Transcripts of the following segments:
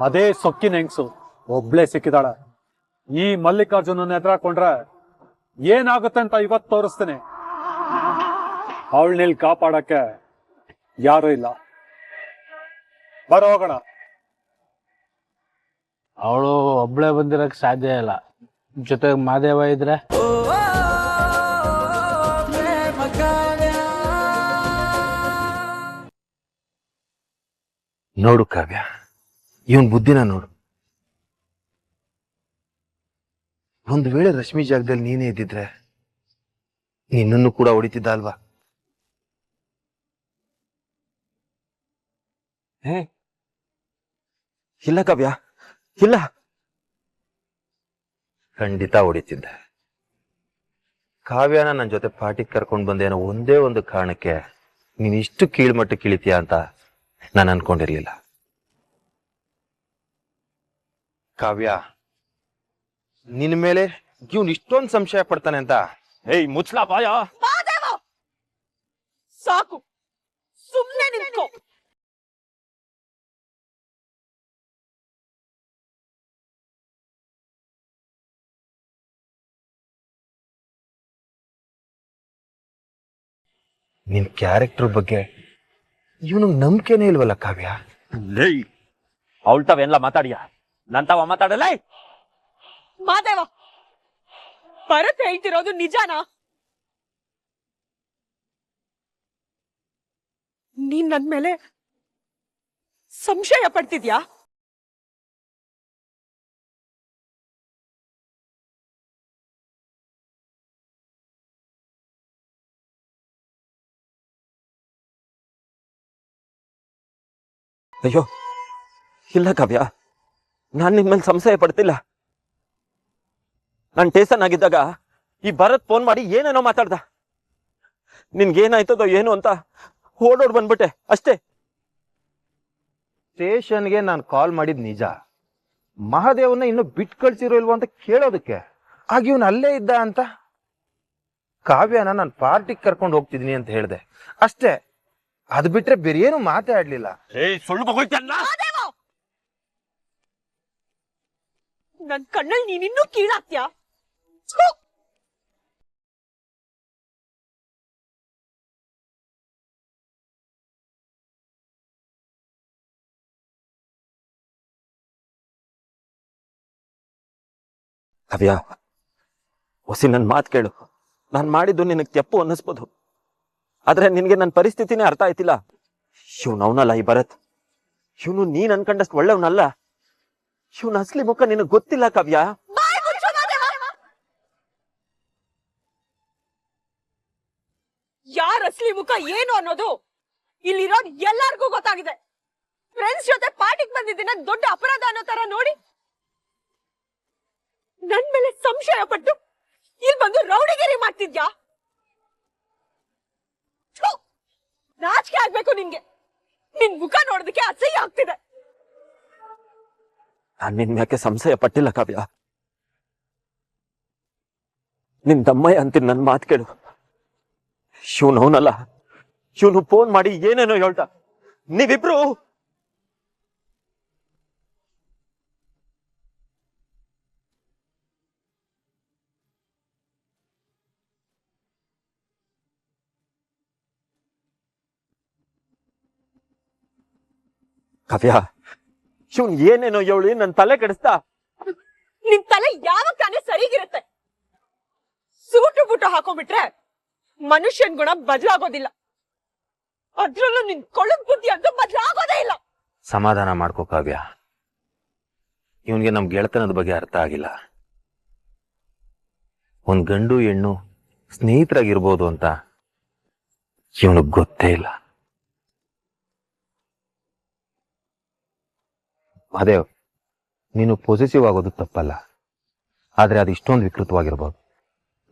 ಅದೇ ಸೊಕ್ಕಿನ ಹೆಂಗ್ಸು ಒಬ್ಳೆ ಸಿಕ್ಕಿದಾಳ. ಈ ಮಲ್ಲಿಕಾರ್ಜುನನ್ನ ಎದುರಾಕೊಂಡ್ರೆ ಏನಾಗುತ್ತೆ ಅಂತ ಇವತ್ತು ತೋರಿಸ್ತೇನೆ. ಅವಳನ್ನಿಲ್ ಕಾಪಾಡಕ್ಕೆ ಯಾರು ಇಲ್ಲ. ಬರೋ ಹೋಗೋಣ. ಅವಳು ಒಬ್ಳೆ ಬಂದಿರಕ್ ಸಾಧ್ಯ ಇಲ್ಲ, ಜೊತೆಗೆ ಮಾದೇವ ಇದ್ರೆ. ನೋಡು ಕಾವ್ಯ, ಇವನ್ ಬುದ್ಧಿನ ನೋಡು. ಒಂದು ವೇಳೆ ರಶ್ಮಿ ಜಾಗದಲ್ಲಿ ನೀನೇ ಇದ್ದಿದ್ರೆ ನಿನ್ನನ್ನು ಕೂಡ ಹೊಡಿತಿದ್ದ ಅಲ್ವಾ? ಇಲ್ಲ ಕಾವ್ಯ, ಇಲ್ಲ. ಖಂಡಿತ ಹೊಡಿತಿದ್ದೆ. ಕಾವ್ಯನ ನನ್ನ ಜೊತೆ ಪಾರ್ಟಿಗೆ ಕರ್ಕೊಂಡು ಬಂದೇನೋ ಒಂದೇ ಒಂದು ಕಾರಣಕ್ಕೆ ನೀನ್ ಇಷ್ಟು ಕೀಳ್ಮಟ್ಟಕ್ಕೆ ಇಳಿತೀಯ ಅಂತ ನಾನು ಅನ್ಕೊಂಡಿರ್ಲಿಲ್ಲ. ಕಾವ್ಯ, ನಿನ್ ಮೇಲೆ ಇವ್ನು ಇಷ್ಟೊಂದು ಸಂಶಯ ಪಡ್ತಾನೆ ಅಂತ. ಏಯ್ ಮುಚ್ಲಾ ಬಾಯ. ಸಾಕು, ಸುಮ್ನೆ ನಿಂತ್ಕೋ. ನಿನ್ ಕ್ಯಾರೆಕ್ಟರ್ ಬಗ್ಗೆ ಇವನಿಗೆ ನಂಬಿಕೆನೇ ಇಲ್ವಲ್ಲ ಕಾವ್ಯ? ಲೈ ಅವಳ ತಾವೆಲ್ಲ ಮಾತಾಡಿಯ, ನನ್ ತಾವ ಮಾತಾಡಲ್ಲ. ಮಾದೇವ, ಭರತ್ ಹೇಳ್ತಿರೋದು ನಿಜಾನಾ? ನೀನ್ ನನ್ ಮೇಲೆ ಸಂಶಯ ಪಡ್ತಿದ್ಯಾ? ಅಯ್ಯೋ ಇಲ್ಲ ಕಾವ್ಯ, ನಾನ್ ನಿನ್ ಮೇಲೆ ಸಂಶಯ ಪಡ್ತಿಲ್ಲ. ನಾನ್ ಟೇಸನ್ ಆಗಿದ್ದಾಗ ಈ ಭರತ್ ಫೋನ್ ಮಾಡಿ ಏನೇನೋ ಮಾತಾಡ್ದ. ನಿನ್ಗೇನಾಯ್ತದೋ ಏನು ಅಂತ ಓಡೋಡ್ ಬಂದ್ಬಿಟ್ಟೆ ಅಷ್ಟೇ. ಸ್ಟೇಷನ್ಗೆ ನಾನು ಕಾಲ್ ಮಾಡಿದ್ ನಿಜ, ಮಹಾದೇವನ್ನ ಇನ್ನು ಬಿಟ್ ಕಳ್ಸಿರೋ ಇಲ್ವೋ ಅಂತ ಕೇಳೋದಕ್ಕೆ. ಆಗ ಇವನು ಅಲ್ಲೇ ಇದ್ದ ಅಂತ ಕಾವ್ಯನ ನಾನು ಪಾರ್ಟಿಗೆ ಕರ್ಕೊಂಡು ಹೋಗ್ತಿದೀನಿ ಅಂತ ಹೇಳ್ದೆ ಅಷ್ಟೇ. ಅದು ಬಿಟ್ರೆ ಬೇರೆ ಏನು ಮಾತಾಡ್ಲಿಲ್ಲ. ನನ್ ಕಣ್ಣಲ್ಲಿ ನೀನಿನ್ನೂ ಕೀಳಾಕ್ತ್ಯಾ? ಕಾವ್ಯ, ಹೊಸಿ ನನ್ ಮಾತ್ ಕೇಳು. ನಾನ್ ಮಾಡಿದ್ದು ನಿನಗ್ ತೆಪ್ಪು ಅನ್ನಿಸ್ಬೋದು, ಆದ್ರೆ ನಿನ್ಗೆ ನನ್ನ ಪರಿಸ್ಥಿತಿನೇ ಅರ್ಥ ಆಯ್ತಿಲ್ಲ. ಇವ್ನು ಅವನಲ್ಲ ಈ ಭರತ್. ಇವನು ನೀನ್ ಅನ್ಕೊಂಡಷ್ಟು ಒಳ್ಳೆವನಲ್ಲ. ಇವನ್ ಅಸ್ಲಿ ಮುಖ ನಿನಗ್ ಗೊತ್ತಿಲ್ಲ ಕಾವ್ಯ. ಯಾರ ಅಸ್ಲಿ ಮುಖ ಏನು ಅನ್ನೋದು ಇಲ್ಲಿರೋದ್ ಎಲ್ಲಾರ್ಗೂ ಗೊತ್ತಾಗಿದೆ. ಫ್ರೆಂಡ್ಸ್ ಜೊತೆ ಪಾರ್ಟಿಗೆ ಬಂದಿದ್ದೀನ ದೊಡ್ಡ ಅಪರಾಧ ಅನ್ನೋ ತರ ನೋಡಿ ನನ್ ಮೇಲೆ ಸಂಶಯ ಪಟ್ಟು ಇಲ್ಲಿ ಬಂದು ರೌಡಿಗಿರಿ ಮಾಡ್ತಿದ್ಯಾ? ನಾಚಿಕೆ ಆಗ್ಬೇಕು ನಿನ್ಗೆ. ನಿನ್ ಮುಖ ನೋಡೋದಕ್ಕೆ ಅಸಹ್ಯ ಆಗ್ತಿದೆ. ನಾನ್ ನಿನ್ ಯಾಕೆ ಸಂಶಯ ಪಟ್ಟಿಲ್ಲ ಕಾವ್ಯ. ನಿನ್ ತಮ್ಮಯ್ಯ ಅಂತೀನಿ, ನನ್ ಮಾತ್ ಕೇಳು. ಇವನು ಅವನಲ್ಲ. ಇವನು ಫೋನ್ ಮಾಡಿ ಏನೇನೋ ಹೇಳ್ತಾ. ನೀವಿಬ್ರು ಕಾವ್ಯ, ಇವನ್ ಏನೇನೋ ಹೇಳಿ ನನ್ ತಲೆ ಕೆಡಿಸ್ತಾ. ನಿನ್ ತಲೆ ಯಾವಾಗ ತಾನೇ ಸರಿಗಿರುತ್ತೆ. ಸೂಟು ಬೂಟು ಹಾಕೊಂಡ್ಬಿಟ್ರೆ ಮನುಷ್ಯನ್ ಗುಣ ಬದಲಾಗೋದಿಲ್ಲ. ಅದ್ರಲ್ಲೂ ನಿನ್ ಕೊಳ್ಳದ್ ಬುದ್ಧಿ ಅಂತೂ ಬದಲಾಗೋದೇ ಇಲ್ಲ. ಸಮಾಧಾನ ಮಾಡ್ಕೋ ಕಾವ್ಯ, ಇವನ್ಗೆ ನಮ್ ಗೆಳತನದ ಬಗ್ಗೆ ಅರ್ಥ ಆಗಿಲ್ಲ. ಒಂದ್ ಗಂಡು ಹೆಣ್ಣು ಸ್ನೇಹಿತರಾಗಿರ್ಬೋದು ಅಂತ ಇವನಿಗೆ ಗೊತ್ತೇ ಇಲ್ಲ. ಮಹಾದೇವ್, ನೀನು ಪಾಸಿಟಿವ್ ಆಗೋದು ತಪ್ಪಲ್ಲ, ಆದ್ರೆ ಅದು ಇಷ್ಟೊಂದು ವಿಕೃತವಾಗಿರ್ಬೋದು.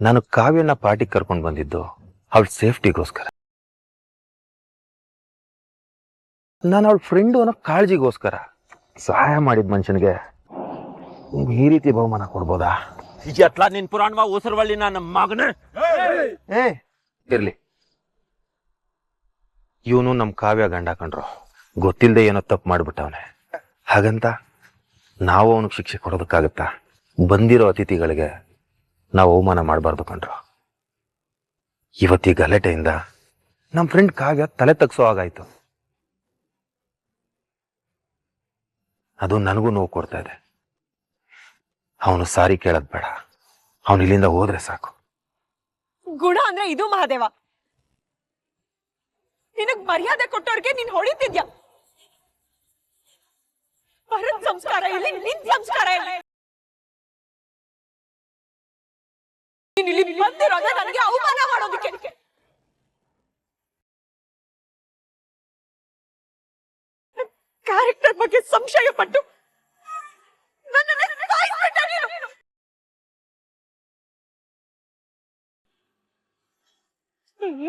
ನಾನು ಕಾವ್ಯನ ಪಾರ್ಟಿಗೆ ಕರ್ಕೊಂಡು ಬಂದಿದ್ದು ಅವಳ ಸೇಫ್ಟಿಗೋಸ್ಕರ. ನಾನು ಅವಳ ಫ್ರೆಂಡು ಅನ್ನೋ ಕಾಳಜಿಗೋಸ್ಕರ. ಸಹಾಯ ಮಾಡಿದ ಮನುಷ್ಯನಿಗೆ ಈ ರೀತಿ ಬಹುಮಾನ ಕೊಡ್ಬೋದಾ? ಎತ್ಲಾ ನಿನ್ ಪುರಾಣವ ಉಸಿರುವಳ್ಳಿ ನನ್ನ ಮಗನೇ. ಇರ್ಲಿ, ಇವನು ನಮ್ ಕಾವ್ಯ ಗಂಡ ಕಂಡ್ರು, ಗೊತ್ತಿಲ್ಲದೆ ಏನೋ ತಪ್ಪು ಮಾಡ್ಬಿಟ್ಟವನೆ. ಹಾಗಂತ ನಾವು ಅವನಿಗೆ ಶಿಕ್ಷೆ ಕೊಡೋದಕ್ಕಾಗತ್ತಾ? ಬಂದಿರೋ ಅತಿಥಿಗಳಿಗೆ ನಾವು ಅವಮಾನ ಮಾಡಬಾರ್ದು ಕಣ್ರು. ಇವತ್ತಿ ಗಲಾಟೆಯಿಂದ ನಮ್ಮ ಫ್ರೆಂಡ್ ಕಾವ್ಯ ತಲೆ ತಗ್ಸೋ ಹಾಗಾಯ್ತು. ಅದು ನನಗೂ ನೋವು ಕೊಡ್ತಾ ಇದೆ. ಅವನು ಸಾರಿ ಕೇಳೋದ್ ಬೇಡ, ಅವನು ಇಲ್ಲಿಂದ ಹೋದ್ರೆ ಸಾಕು. ಗುಣ ಅಂದ್ರೆ ಇದು ಮಹಾದೇವ. ನಿನಗ್ ಮರ್ಯಾದೆ ಕೊಟ್ಟವ್ರಿಗೆ ನೀನ್ ಹೊಡಿತಿದ್ಯಾ. ಭರತ್ ಸಂಸ್ಕಾರ ಇಲ್ಲಿ, ನಿನ್ ಸಂಸ್ಕಾರ ಇಲ್ಲಿ. ನೀನ್ ಇಲ್ಲಿ ಬಂದಿರೋದೇ ನನಗೆ ಅವಮಾನ ಮಾಡೋದಕ್ಕೆ. ಕ್ಯಾರೆಕ್ಟರ್ ಬಗ್ಗೆ ಸಂಶಯ ಪಟ್ಟು ನನ್ನನ್ನ ಸಾಯಿಸ್ಬಿಟ್ಟ ನೀನು.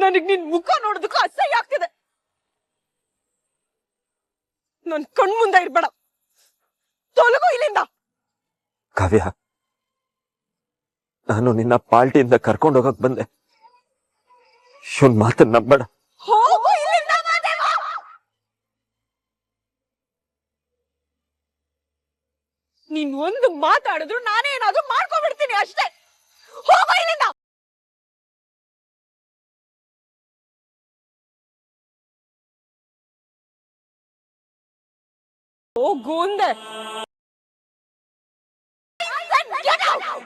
ನನಗ್ ನಿನ್ ಮುಖ ನೋಡೋದಕ್ಕೂ ಅಸಹ್ಯ ಆಗ್ತಿದೆ. ನನ್ ಕಣ್ಮುಂದೆ ಇರ್ಬೇಡ, ತೊಲಗು ಇಲ್ಲಿಂದ. ಕಾವ್ಯ, ನಾನು ನಿನ್ನ ಪಾರ್ಟಿಯಿಂದ ಕರ್ಕೊಂಡು ಹೋಗಕ್ ಬಂದೆ. ಇವನ್ ಮಾತನ್ನ ನಂಬೇಡ. ಹೋಗು ಇಲ್ಲಿಂದ ಮಹಾದೇವ. ನೀನ್ ಒಂದು ಮಾತಾಡಿದ್ರು ನಾನೇ ಏನಾದ್ರೂ ಮಾಡ್ಕೊಂಡ್ಬಿಡ್ತೀನಿ ಅಷ್ಟೇ. ಹೋಗು ಇಲ್ಲಿಂದ. ಹೋಗು ಅಂದೆ. Get out!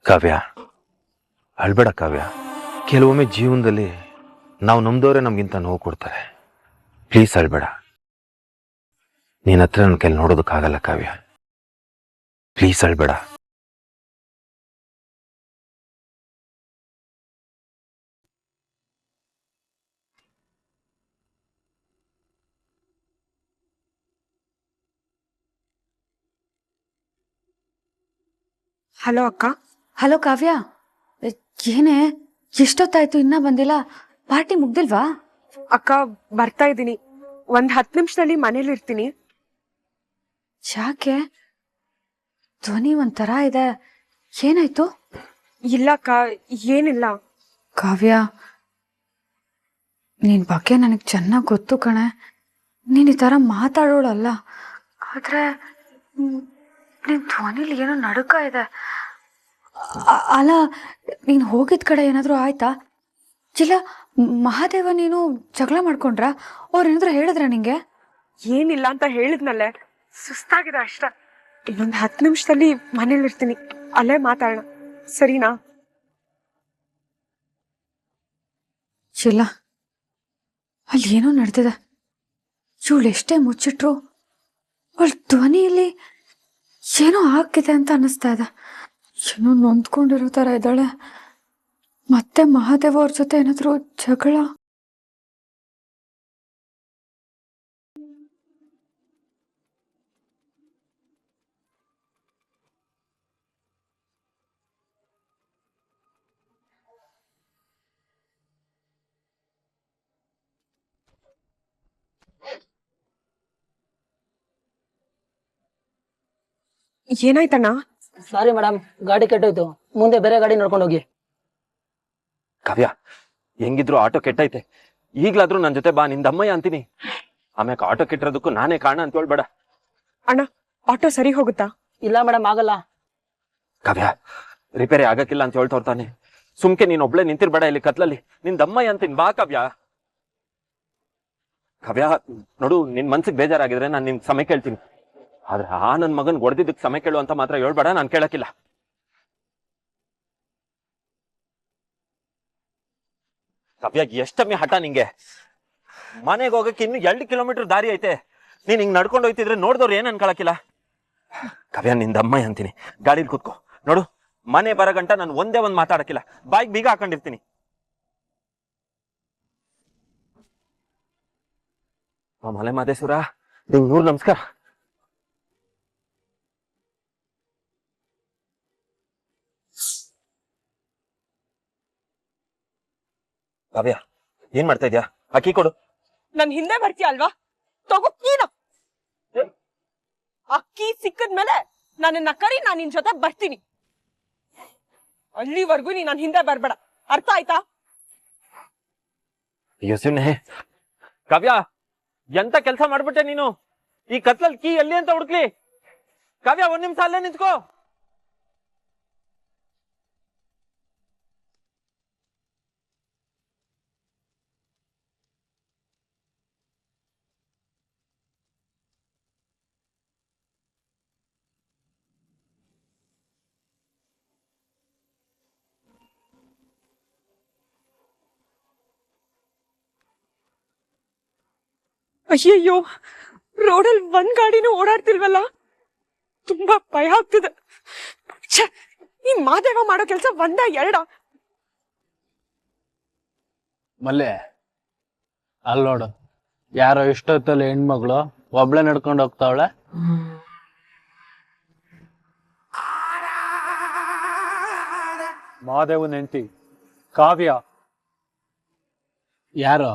ಕಾವ್ಯ, ಅಳ್ಬೇಡ ಕಾವ್ಯ. ಕೆಲವೊಮ್ಮೆ ಜೀವನದಲ್ಲಿ ನಾವು ನಮ್ದವರೇ ನಮ್ಗಿಂತ ನೋವು ಕೊಡ್ತಾರೆ. ಪ್ಲೀಸ್ ಅಳ್ಬೇಡ. ನೀನ್ ಹತ್ರ ನನ್ನ ಕೈಲಿ ನೋಡೋದಕ್ಕಾಗಲ್ಲ ಕಾವ್ಯ. ಪ್ಲೀಸ್ ಅಳ್ಬೇಡ. ಹಲೋ ಅಕ್ಕ. ಹಲೋ ಕಾವ್ಯ, ಏನೇ ಎಷ್ಟೊತ್ತಾಯ್ತು ಇನ್ನ ಬಂದಿಲ್ಲ? ಪಾರ್ಟಿ ಮುಗ್ದಿಲ್ವಾ? ಅಕ್ಕ ಬರ್ತಾ ಇದ್ದೀನಿ, ಒಂದ್ 10 ನಿಮಿಷದಲ್ಲಿ ಮನೇಲಿ ಇರ್ತೀನಿ. ಯಾಕೆ ಧ್ವನಿ ಒಂಥರ ಇದೆ, ಏನಾಯ್ತು? ಇಲ್ಲ ಅಕ್ಕ, ಏನಿಲ್ಲ. ಕಾವ್ಯ, ನಿನ್ ಬಗ್ಗೆ ನನಗೆ ಚೆನ್ನಾಗಿ ಗೊತ್ತು ಕಣೆ. ನೀನ್ ಈ ತರ ಮಾತಾಡೋಳಲ್ಲ, ಆದ್ರೆ ನಿನ್ ಧ್ವನಿಲಿ ಏನೋ ನಡುಕ ಇದೆ. ಅಲ್ಲ, ನೀನ್ ಹೋಗಿದ್ ಕಡೆ ಏನಾದ್ರು ಆಯ್ತಾ? ಇಲ್ಲ ಮಹಾದೇವ ನೀನು ಜಗಳ ಮಾಡ್ಕೊಂಡ್ರ? ಅವ್ರೇನಾದ್ರು ಹೇಳಿದ್ರ ನಿಂಗೆ? ಏನಿಲ್ಲ ಅಂತ ಹೇಳಿದ್ನಲ್ಲೇ, ಸುಸ್ತಾಗಿದೆ ಅಷ್ಟ. ಇನ್ನೊಂದ್ 10 ನಿಮಿಷದಲ್ಲಿ ಮನೇಲಿ ಇರ್ತೀನಿ, ಅಲ್ಲೇ ಮಾತಾಡೋಣ, ಸರಿನಾ? ಇಲ್ಲ, ಅಲ್ಲಿ ಏನೋ ನಡೆದಿದೆ. ಇವಳು ಎಷ್ಟೇ ಮುಚ್ಚಿಟ್ರು ಅವಳ ಧ್ವನಿಯಲ್ಲಿ ಏನೋ ಆಗಿದೆ ಅಂತ ಅನ್ನಿಸ್ತಾ ಇದೆ. ಏನೋ ನೊಂದ್ಕೊಂಡಿರೋ ತರ ಇದ್ದಾಳೆ. ಮತ್ತೆ ಮಹಾದೇವ ಅವ್ರ ಜೊತೆ ಏನಾದ್ರು ಜಗಳ? ಏನಾಯ್ತಣ್ಣ? ಸಾರಿ ಮೇಡಮ್, ಗಾಡಿ ಕೆಟ್ಟೋಯ್ತು, ಮುಂದೆ ಬೇರೆ ಗಾಡಿ ನೋಡ್ಕೊಂಡು ಹೋಗಿ. ಕಾವ್ಯ, ಹೆಂಗಿದ್ರು ಆಟೋ ಕೆಟ್ಟೈತೆ. ಈಗ್ಲಾದ್ರೂ ನನ್ ಜೊತೆ ಬಾ, ನಿಂದಮ್ಮಯ್ಯ ಅಂತೀನಿ. ಆಮ್ಯಾಕ ಆಟೋ ಕೆಟ್ಟಿರೋದಕ್ಕೂ ನಾನೇ ಕಾರಣ ಅಂತ ಹೇಳ್ಬೇಡ. ಅಣ್ಣ, ಆಟೋ ಸರಿ ಹೋಗುತ್ತಾ? ಇಲ್ಲ ಮೇಡಮ್, ಆಗಲ್ಲ. ಕಾವ್ಯ, ರಿಪೇರಿ ಆಗಕ್ಕಿಲ್ಲ ಅಂತ ಹೇಳ್ತೋರ್ತಾನೆ. ಸುಮ್ಕೆ ನೀನ್ ಒಬ್ಳೆ ನಿಂತಿರ್ಬೇಡ ಇಲ್ಲಿ ಕತ್ಲಲ್ಲಿ. ನಿಂದಮ್ಮಯ್ಯ ಅಂತೀನಿ, ಬಾ ಕಾವ್ಯ. ಕಾವ್ಯ ನೋಡು, ನಿನ್ ಮನ್ಸಿಗೆ ಬೇಜಾರಾಗಿದ್ರೆ ನಾನು ನಿನ್ ಸಮಯ ಕೇಳ್ತೀನಿ. ಆದ್ರೆ ನನ್ ಮಗನ್ ಹೊಡೆದಿದ್ದಕ್ಕೆ ಸಮಯ ಕೇಳು ಅಂತ ಮಾತ್ರ ಹೇಳ್ಬೇಡ, ನಾನು ಕೇಳಕ್ಕಿಲ್ಲ. ಕಾವ್ಯ ಎಷ್ಟಮ್ಮಿ ಹಠ ನಿಂಗೆ. ಮನೆಗೆ ಹೋಗಕ್ಕೆ ಇನ್ನು 2 ಕಿಲೋಮೀಟರ್ ದಾರಿ ಐತೆ. ನೀನ್ ಹಿಂಗ್ ನಡ್ಕೊಂಡು ಹೋಯ್ತಿದ್ರೆ ನೋಡ್ದವ್ರು ಏನ್ ಅನ್ಕೊಳಕಿಲ್ಲ. ಕಾವ್ಯ ನಿಂದಮ್ಮ ಅಂತೀನಿ, ಗಾಡಿಲಿ ಕೂತ್ಕೋ. ನೋಡು, ಮನೆ ಬರಗಂಟ ನಾನು ಒಂದೇ ಒಂದ್ ಮಾತಾಡಕ್ಕಿಲ್ಲ, ಬಾಯಿಗೆ ಬೀಗ ಹಾಕೊಂಡಿರ್ತೀನಿ. ಮಲೆ ಮಾದೇಶ್ವರ, ನಿಂಗ್ 100 ನಮಸ್ಕಾರ. ಕಾವ್ಯ, ಏನ್ ಮಾಡ್ತಾ ಇದ್ಯಾ? ಅಕ್ಕಿ ಕೊಡು. ನನ್ ಹಿಂದೆ ಬರ್ತೀಯ ಅಲ್ವಾ? ತಗೋ ನೀನು. ಅಕ್ಕಿ ಸಿಕ್ಕದ್ಮೇಲೆ ನನ್ನನ್ನ ಕರಿ, ನಾನ್ ನಿನ್ ಜೊತೆ ಬರ್ತೀನಿ. ಅಲ್ಲಿವರೆಗೂ ನೀ ನನ್ ಹಿಂದೆ ಬರ್ಬೇಡ, ಅರ್ಥ ಆಯ್ತಾ? ಯೋಸಿಮ್ನೆ, ಕಾವ್ಯ ಎಂತ ಕೆಲಸ ಮಾಡ್ಬಿಟ್ಟೆ ನೀನು. ಈ ಕತ್ಲಲ್ಲಿ ಕೀ ಎಲ್ಲಿ ಅಂತ ಹುಡುಕ್ಲಿ? ಕಾವ್ಯ, 1 ನಿಮಿಷ ಅಲ್ಲೇ ನಿಂತ್ಕೋ. ಅಯ್ಯಯ್ಯೋ, ರೋಡಲ್ಲಿ ಒಂದ್ ಗಾಡಿನೂ ಓಡಾಡ್ತಿಲ್ವಲ್ಲ, ತುಂಬಾ ಭಯ ಆಗ್ತಿದೆ. ಛೆ, ಈ ಮಾದೇವ ಮಾಡೋ ಕೆಲ್ಸ 1 2? ಮಲ್ಲೆ, ಅಲ್ಲಿ ನೋಡು, ಯಾರೋ ಇಷ್ಟೊತ್ತಲ್ಲಿ ಹೆಣ್ಮಗಳು ಒಬ್ಳೆ ನಡ್ಕೊಂಡು ಹೋಗ್ತಾವಳೆ. ಮಾದೇವನ್ ಹೆಂಡತಿ ಕಾವ್ಯ. ಯಾರೋ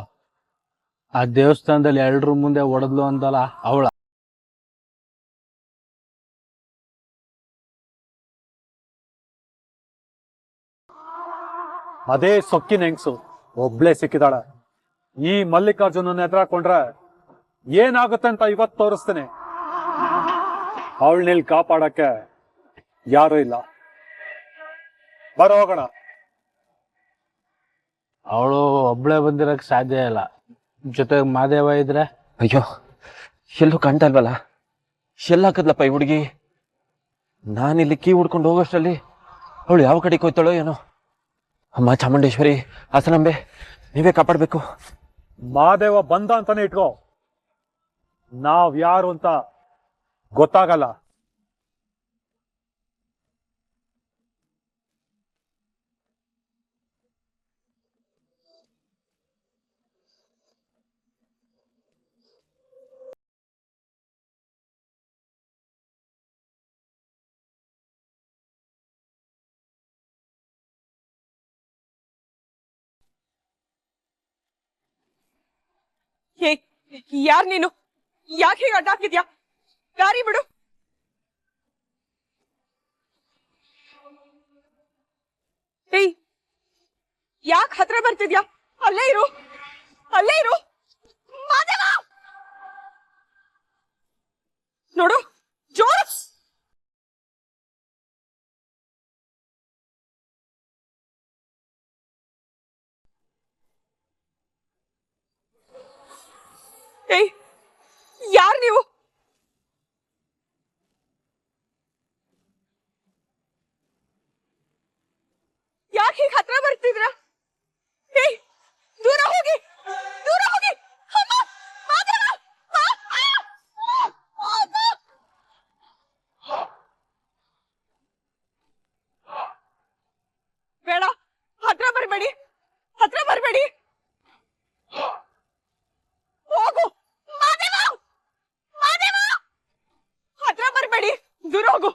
ಆ ದೇವಸ್ಥಾನದಲ್ಲಿ 2 ಮುಂದೆ ಹೊಡೆದ್ಲು ಅಂತಲ್ಲ, ಅವಳ. ಅದೇ ಸೊಕ್ಕಿನ ಹೆಂಗ್ಸು ಒಬ್ಳೆ ಸಿಕ್ಕಿದಾಳ. ಈ ಮಲ್ಲಿಕಾರ್ಜುನನ್ನ ಎದುರಾಕೊಂಡ್ರೆ ಏನಾಗುತ್ತೆ ಅಂತ ಇವತ್ತು ತೋರಿಸ್ತೇನೆ. ಅವಳನ್ನೆಲ್ಲಿ ಕಾಪಾಡಕ್ಕೆ ಯಾರೂ ಇಲ್ಲ. ಬರೋ ಹೋಗೋಣ. ಅವಳು ಒಬ್ಳೆ ಬಂದಿರಕ್ ಸಾಧ್ಯ ಇಲ್ಲ, ಜೊತೆಗೆ ಮಾದೇವ ಇದ್ರೆ. ಅಯ್ಯೋ, ಎಲ್ಲೂ ಕಾಣ್ತಾ ಇಲ್ವಲ್ಲ? ಶೆಲ್ ಹಾಕದ್ಲಪ್ಪ ಈ ಹುಡುಗಿ. ನಾನಿಲ್ಲಿ ಕೀ ಹುಡ್ಕೊಂಡು ಹೋಗೋಷ್ಟರಲ್ಲಿ ಅವಳು ಯಾವ ಕಡೆಗೆ ಹೋಯ್ತಾಳೋ ಏನೋ. ಅಮ್ಮ ಚಾಮುಂಡೇಶ್ವರಿ, ಹಾಸನಾಂಬೆ, ನೀವೇ ಕಾಪಾಡ್ಬೇಕು. ಮಾದೇವ ಬಂದ ಅಂತಾನೆ ಇಟ್ಕೋ, ನಾವ್ ಯಾರು ಅಂತ ಗೊತ್ತಾಗಲ್ಲ. ಹೇ, ಯಾರ್ ನೀನು? ಯಾಕೆ ಹೀಗೆ ಅಡ್ಡ ಹಾಕಿದ್ಯಾ? ದಾರಿ ಬಿಡು. ಏಯ್, ಯಾಕೆ ಹತ್ರ ಬರ್ತಿದ್ಯಾ? ಅಲ್ಲೇ ಇರು, ಅಲ್ಲೇ ಇರು. ಮಾದೇವ, ನೋಡು, ಜೋರು. ಏಯ್, ಯಾರ್ ನೀವು? ಯಾಕೆ ಹೀಗೆ ಹತ್ರ ಬರ್ತಿದ್ರ? ಏಯ್, ದೂರ ಹೋಗಿ, ದೂರ ಹೋಗಿ. ಅಮ್ಮ, ಮಾದೇವ, ಬೇಡ, ಹತ್ರ ಬರ್ಬೇಡಿ, ಹತ್ರ ಬರ್ಬೇಡಿ. ಹೋಗು ಮಾದೇವ, ಮಾದೇವ, ಹತ್ರ ಬರ್ಬೇಡಿ, ದೂರ ಹೋಗು.